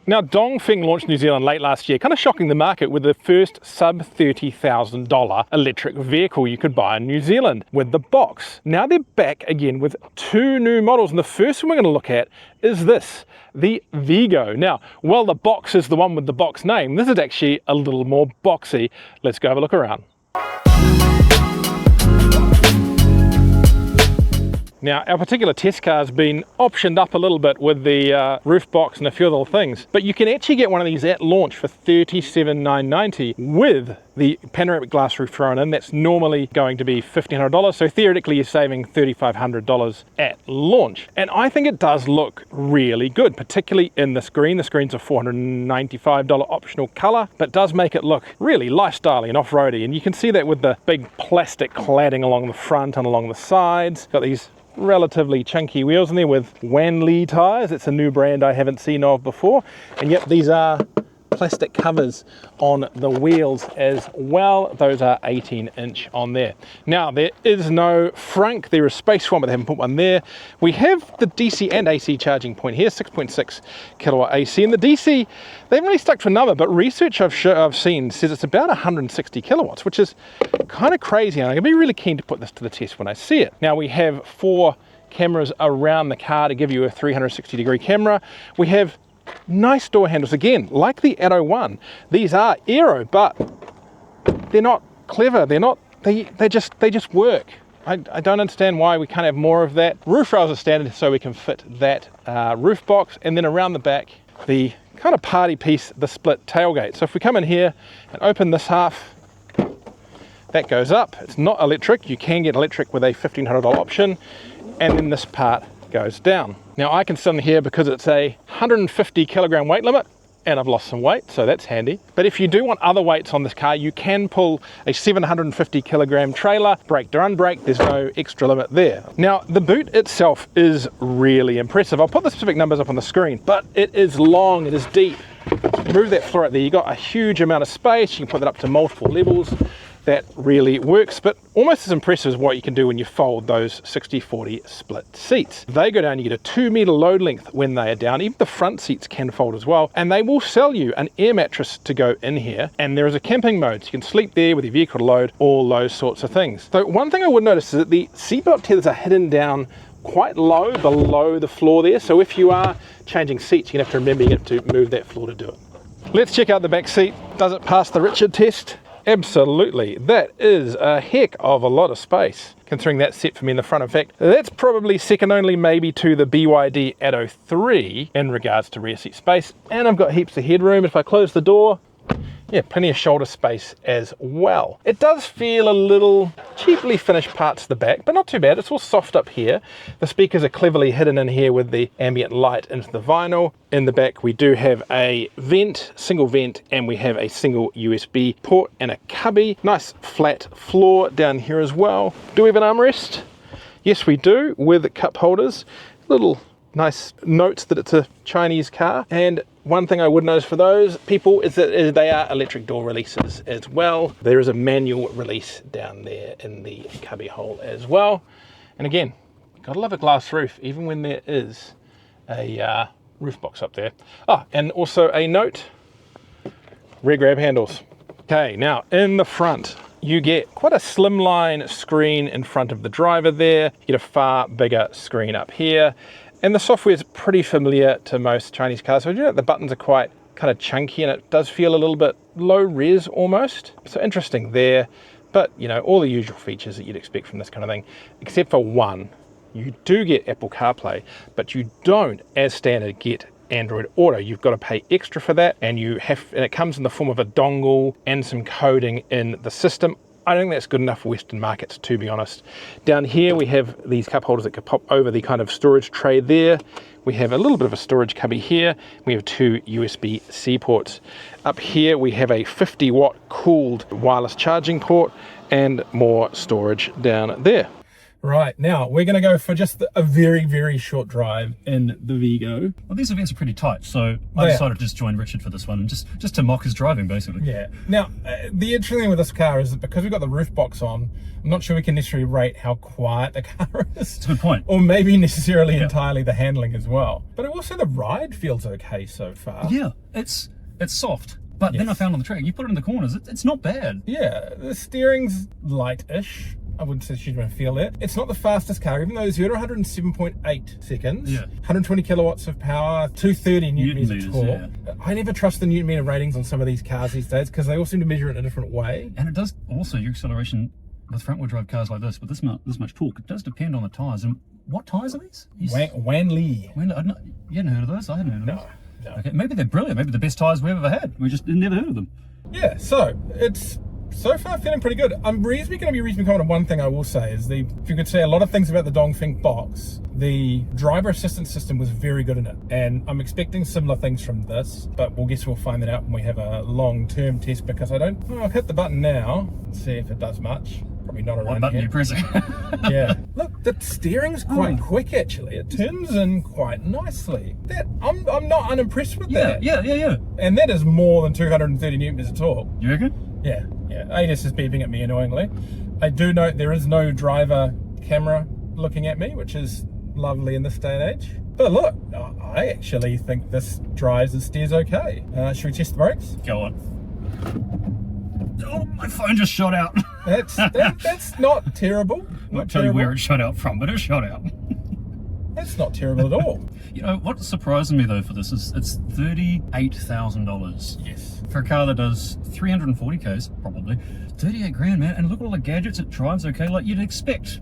Now, Dongfeng launched New Zealand late last year, kind of shocking the market with the first sub $30,000 electric vehicle you could buy in New Zealand with the box. Now they're back again with two new models, and the first one we're going to look at is this, the Vigo. Now, while the box is the one with the box name, this is actually a little more boxy. Let's go have a look around. Now, our particular test car has been optioned up a little bit with the roof box and a few other things, but you can actually get one of these at launch for $37,990 with the panoramic glass roof thrown in. That's normally going to be $1,500, so theoretically you're saving $3,500 at launch. And I think it does look really good, particularly in this green. This green's a $495 optional color, but does make it look really lifestyle-y and off-roady. And you can see that with the big plastic cladding along the front and along the sides. Got these relatively chunky wheels in there with Wanli tires. It's a new brand I haven't seen of before. And yep, these are plastic covers on the wheels as well. Those are 18-inch on there. Now, there is no frunk. There is space for one, but they haven't put one there. We have the DC and AC charging point here, 6.6 kilowatt AC. And the DC, they haven't really stuck to a number, but research I've seen says it's about 160 kilowatts, which is kind of crazy. And I'm going to be really keen to put this to the test when I see it. Now, we have 4 cameras around the car to give you a 360-degree camera. We have nice door handles, again, like the Atto 1. These are aero, but they're not clever. They just work. I don't understand why we can't have more of that. Roof rails are standard, so we can fit that roof box, and then around the back, the kind of party piece, the split tailgate. So if we come in here and open this half, that goes up. It's not electric. You can get electric with a $1,500 option, and then this part goes down. Now I can sit in here because it's a 150 kilogram weight limit, and I've lost some weight, so that's handy. But if you do want other weights on this car, you can pull a 750 kilogram trailer, braked or unbraked. There's no extra limit there. Now, the boot itself is really impressive. I'll put the specific numbers up on the screen, but it is long, it is deep. Move that floor out there, you've got a huge amount of space. You can put that up to multiple levels. That really works, but almost as impressive as what you can do when you fold those 60-40 split seats. They go down, you get a 2-meter load length when they are down. Even the front seats can fold as well, and they will sell you an air mattress to go in here, and there is a camping mode, so you can sleep there with your vehicle to load, all those sorts of things. So one thing I would notice is that the seatbelt tethers are hidden down quite low below the floor there, so if you are changing seats, you have to remember you have to move that floor to do it. Let's check out the back seat. Does it pass the Richard test? Absolutely. That is a heck of a lot of space, considering that's set for me in the front. In fact, that's probably second only maybe to the BYD Atto 3 in regards to rear seat space. And I've got heaps of headroom. If I close the door, yeah, plenty of shoulder space as well. It does feel a little cheaply finished parts of the back, but not too bad. It's all soft up here. The speakers are cleverly hidden in here with the ambient light into the vinyl. In the back, we do have a vent, single vent, and we have a single USB port and a cubby. Nice flat floor down here as well. Do we have an armrest? Yes, we do, with cup holders. Little nice notes that it's a Chinese car. And one thing I would notice for those people is that they are electric door releases as well. There is a manual release down there in the cubby hole as well. And again, gotta love a glass roof, even when there is a roof box up there. Oh, and also a note, rear grab handles. Okay, now in the front, you get quite a slimline screen in front of the driver there. You get a far bigger screen up here. And the software is pretty familiar to most Chinese cars. So you know, the buttons are quite kind of chunky, and it does feel a little bit low res almost. So interesting there, but you know, all the usual features that you'd expect from this kind of thing, except for one. You do get Apple CarPlay, but you don't, as standard, get Android Auto. You've got to pay extra for that, and it comes in the form of a dongle and some coding in the system. I don't think that's good enough for Western markets, to be honest. Down here we have these cup holders that can pop over the kind of storage tray there. We have a little bit of a storage cubby here. We have 2 USB-C ports. Up here we have a 50-watt cooled wireless charging port and more storage down there. Right, now we're going to go for just a very, very short drive in the Vigo. Well, these events are pretty tight, so I decided to just join Richard for this one, just to mock his driving, basically. Yeah. Now, the interesting thing with this car is that because we've got the roof box on, I'm not sure we can necessarily rate how quiet the car is. It's a good point. Or maybe necessarily entirely the handling as well. But also the ride feels okay so far. Yeah, it's soft. But then I found on the track, you put it in the corners, it's not bad. Yeah, the steering's light-ish. I wouldn't say she's going to feel it. It's not the fastest car, even though 0 to 107.8 seconds. Yeah. 120 kilowatts of power, 230 newton meters of torque. Yeah. I never trust the newton meter ratings on some of these cars these days because they all seem to measure it in a different way. And it does also, your acceleration with front-wheel drive cars like this, with this much torque, it does depend on the tyres. And what tyres are these? Wanli. You hadn't heard of those? I hadn't heard of them. No. Okay, maybe they're brilliant. Maybe the best tyres we've ever had. We just never heard of them. Yeah, so it's so far feeling pretty good. I'm reasonably going to be reasonably confident. One thing I will say is if you could say a lot of things about the Dongfeng box, the driver assistance system was very good in it. And I'm expecting similar things from this, but we'll find that out when we have a long-term test because I'll hit the button now and see if it does much. Probably not around What button are you pressing? Yeah. Look, the steering's quite quick actually. It turns in quite nicely. I'm not unimpressed with that. Yeah. And that is more than 230 newton meters of torque. You reckon? Yeah. ADAS is beeping at me annoyingly. I do note there is no driver camera looking at me, which is lovely in this day and age. But look, I actually think this drives and steers okay. Should we test the brakes? Go on. Oh, my phone just shot out. That's not terrible. I won't tell you where it shot out from, but it shot out. That's not terrible at all. You know, what surprised me though for this is it's $38,000. Yes. For a car that does 340 Ks, probably. 38 grand, man. And look at all the gadgets, it drives okay. Like you'd expect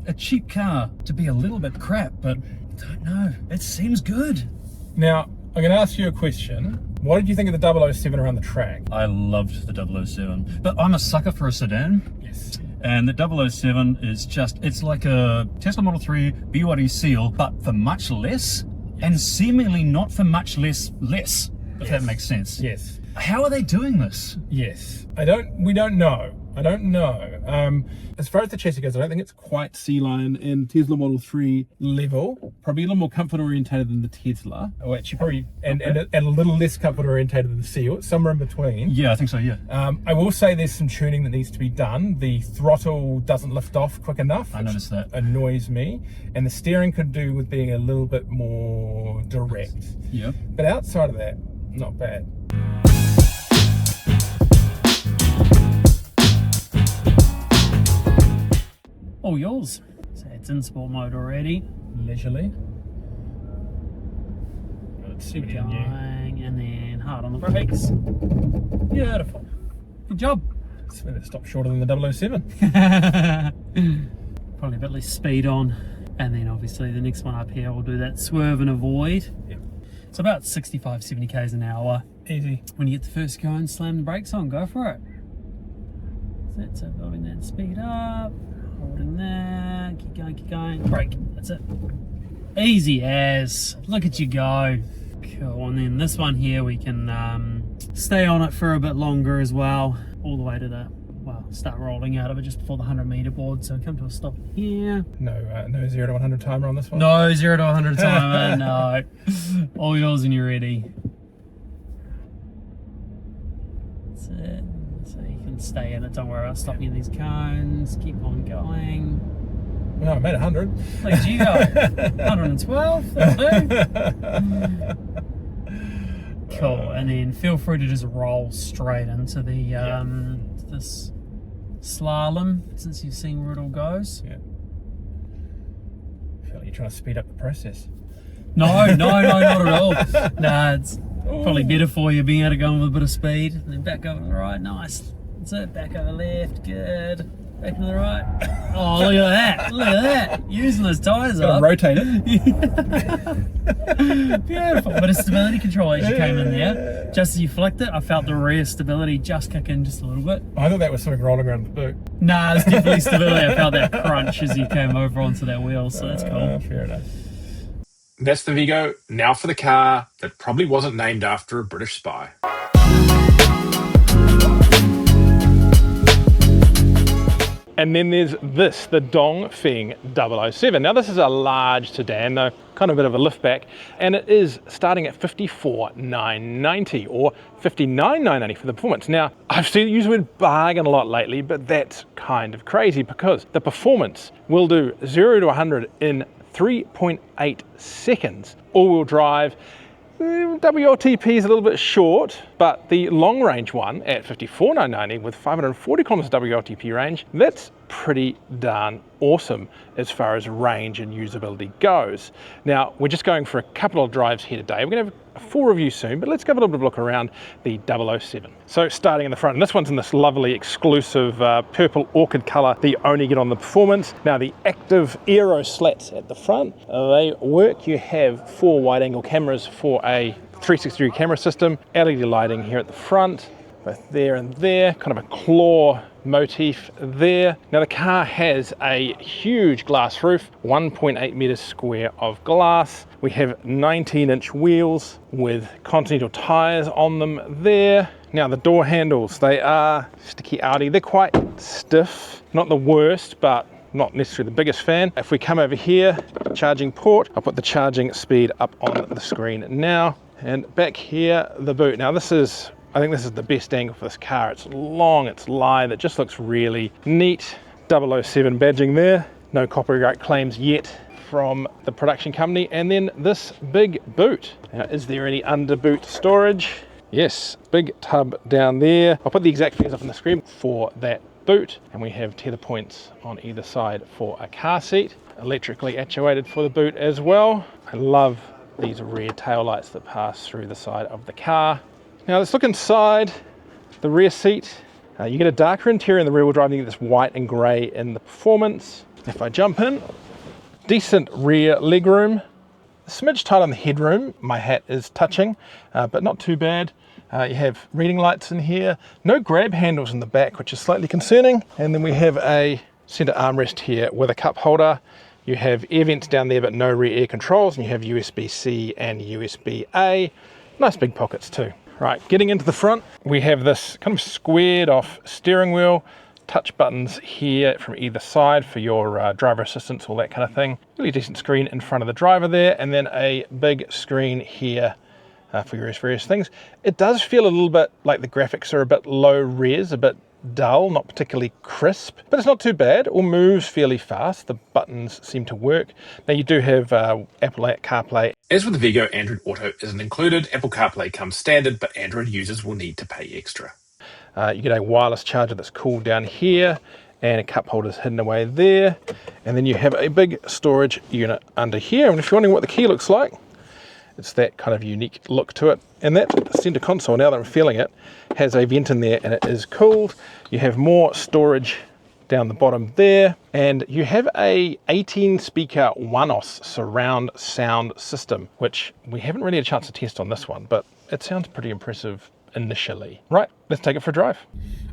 a cheap car to be a little bit crap, but I don't know. It seems good. Now, I'm going to ask you a question. What did you think of the 007 around the track? I loved the 007, but I'm a sucker for a sedan. Yes. And the 007 is it's like a Tesla Model 3 BYD Seal, but for much less, and seemingly not for much less, if that makes sense. Yes. How are they doing this? Yes. We don't know. I don't know. As far as the chassis goes, I don't think it's quite C-Line and Tesla Model 3 level. Probably a little more comfort orientated than the Tesla. Oh, actually probably, and a little less comfort orientated than the Seal. Somewhere in between. Yeah, I think so, yeah. I will say there's some tuning that needs to be done. The throttle doesn't lift off quick enough. I noticed that. Annoys me. And the steering could do with being a little bit more direct. Yeah. But outside of that, not bad. All yours. So it's in sport mode already. Leisurely. Let's see what you and then hard on the brakes. Beautiful. Good job. It's going to stop shorter than the 007. Probably a bit less speed on. And then obviously the next one up here will do that swerve and avoid. Yep. It's about 65, 70 k's an hour. Easy. When you get the first go and slam the brakes on, go for it. So building that speed up. Holding that, keep going, brake, that's it. Easy as, look at you go. Cool, and then this one here we can stay on it for a bit longer as well, all the way to start rolling out of it just before the 100-meter board, so come to a stop here. No 0 to 100 timer on this one? No 0 to 100 timer, no. All yours and you're ready. That's it. So you can stay in it, don't worry about stopping in these cones, keep on going. No, I made 100. Look at you go. 112, that'll do. Cool, and then feel free to just roll straight into the this slalom, since you've seen where it all goes. Yeah. I feel like you're trying to speed up the process. No, not at all. Nah, it's probably better for you being able to go with a bit of speed. And then back over to the right, nice. That's it, back over left, good. Back to the right. Oh, look at that. Using those tyres up. Rotate it. Beautiful. Bit of stability control as you came in there. Just as you flicked it, I felt the rear stability just kick in just a little bit. I thought that was something rolling around the boot. Nah, it's definitely stability. I felt that crunch as you came over onto that wheel, so that's cool. Fair enough. That's the Vigo. Now for the car that probably wasn't named after a British spy. And then there's this, the Dongfeng 007. Now this is a large sedan though, kind of a bit of a liftback, and it is starting at 54,990 or 59,990 for the performance. Now I've seen it used the word bargain a lot lately, but that's kind of crazy because the performance will do 0 to 100 in 3.8 seconds. All-wheel drive. WLTP is a little bit short, but the long range one at 54,990 with 540 kilometers WLTP range, that's pretty darn awesome as far as range and usability goes. Now, we're just going for a couple of drives here today. We're going to have a full review soon, but let's give a little bit of a look around the 007. So starting in the front, and this one's in this lovely exclusive purple orchid color that you only get on the performance. Now the active aero slats at the front, they work. You have 4 wide angle cameras for a 360-degree camera system, LED lighting here at the front, both there and there, kind of a claw motif there. Now the car has a huge glass roof, 1.8 meters square of glass. We have 19-inch wheels with Continental tires on them there. Now the door handles, they are sticky outy. They're quite stiff, not the worst, but not necessarily the biggest fan. If we come over here, charging port, I'll put the charging speed up on the screen now. And back here, the boot. Now I think this is the best angle for this car. It's long, it's lithe, it just looks really neat. 007 badging there. No copyright claims yet from the production company. And then this big boot. Now, is there any under boot storage? Yes, big tub down there. I'll put the exact figures up on the screen for that boot. And we have tether points on either side for a car seat. Electrically actuated for the boot as well. I love these rear tail lights that pass through the side of the car. Now let's look inside the rear seat. You get a darker interior in the rear-wheel drive, you get this white and grey in the performance. If I jump in, decent rear legroom. A smidge tight on the headroom, my hat is touching, but not too bad. You have reading lights in here. No grab handles in the back, which is slightly concerning. And then we have a centre armrest here with a cup holder. You have air vents down there, but no rear air controls, and you have USB-C and USB-A. Nice big pockets too. Right, getting into the front, we have this kind of squared off steering wheel, touch buttons here from either side for your driver assistance, all that kind of thing. Really decent screen in front of the driver there, and then a big screen here for your various things. It does feel a little bit like the graphics are a bit low res, a bit dull, not particularly crisp, but it's not too bad. All moves fairly fast. The buttons seem to work. Now you do have Apple CarPlay. As with the Vigo, Android Auto isn't included. Apple CarPlay comes standard, but Android users will need to pay extra. You get a wireless charger that's cool down here, and a cup holder's hidden away there. And then you have a big storage unit under here. And if you're wondering what the key looks like, it's that kind of unique look to it. And that center console, now that I'm feeling it, has a vent in there and it is cooled. You have more storage down the bottom there, and you have a 18 speaker one-os surround sound system, which we haven't really had a chance to test on this one, but it sounds pretty impressive initially. Right, let's take it for a drive.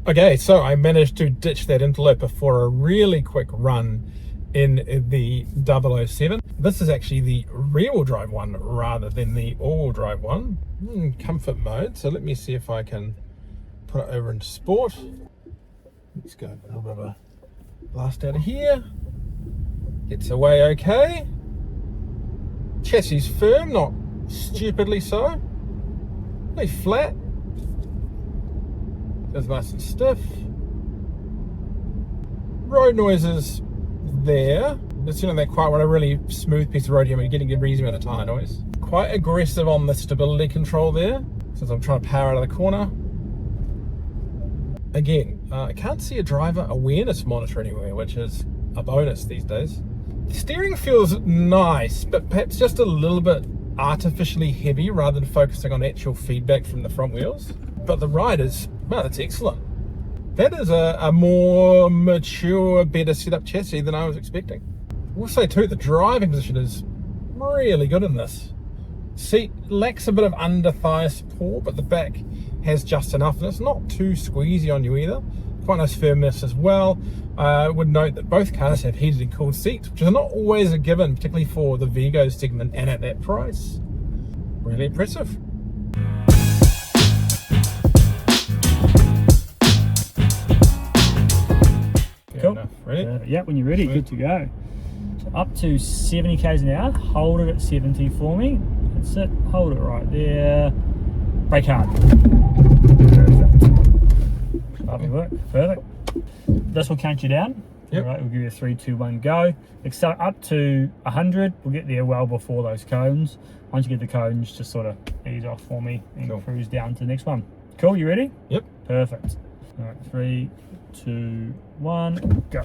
Okay, so I managed to ditch that interloper for a really quick run in the 007. This is actually the rear-wheel drive one rather than the all-wheel drive one. Comfort mode, so let me see if I can put it over into sport. Let's go a little bit of a blast out of here. Gets away okay. Chassis firm, not stupidly so. Really flat. Goes nice and stiff. Road noises there. It's, you know, that quite on a really smooth piece of road here, you're getting a reasonable amount of tire noise. Quite aggressive on the stability control there, since I'm trying to power out of the corner. Again, I can't see a driver awareness monitor anywhere, which is a bonus these days. The steering feels nice, but perhaps just a little bit artificially heavy rather than focusing on actual feedback from the front wheels. But the ride is, well, that's excellent. That is a more mature, better setup chassis than I was expecting. I will say too, the driving position is really good in this. Seat lacks a bit of under thigh support, but the back has just enough, and it's not too squeezy on you either. Quite nice firmness as well. I would note that both cars have heated and cooled seats, which is not always a given, particularly for the Vigo segment and at that price. Really impressive. Cool. Yeah, when you're ready, good to go. So up to 70 k's an hour, hold it at 70 for me. That's it, hold it right there. Brake hard. Perfect. Lovely work, perfect. This will count you down. Yep. All right, we'll give you a 3, 2, 1, go. Accelerate up to 100. We'll get there well before those cones. Once you get the cones, just sort of ease off for me and cruise down to the next one. Cool, you ready? Yep. Perfect. All right, 3, 2, 1, go.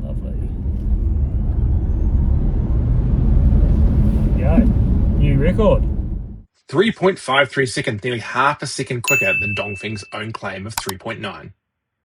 Lovely. There you go. New record. 3.53 seconds, nearly half a second quicker than Dongfeng's own claim of 3.9.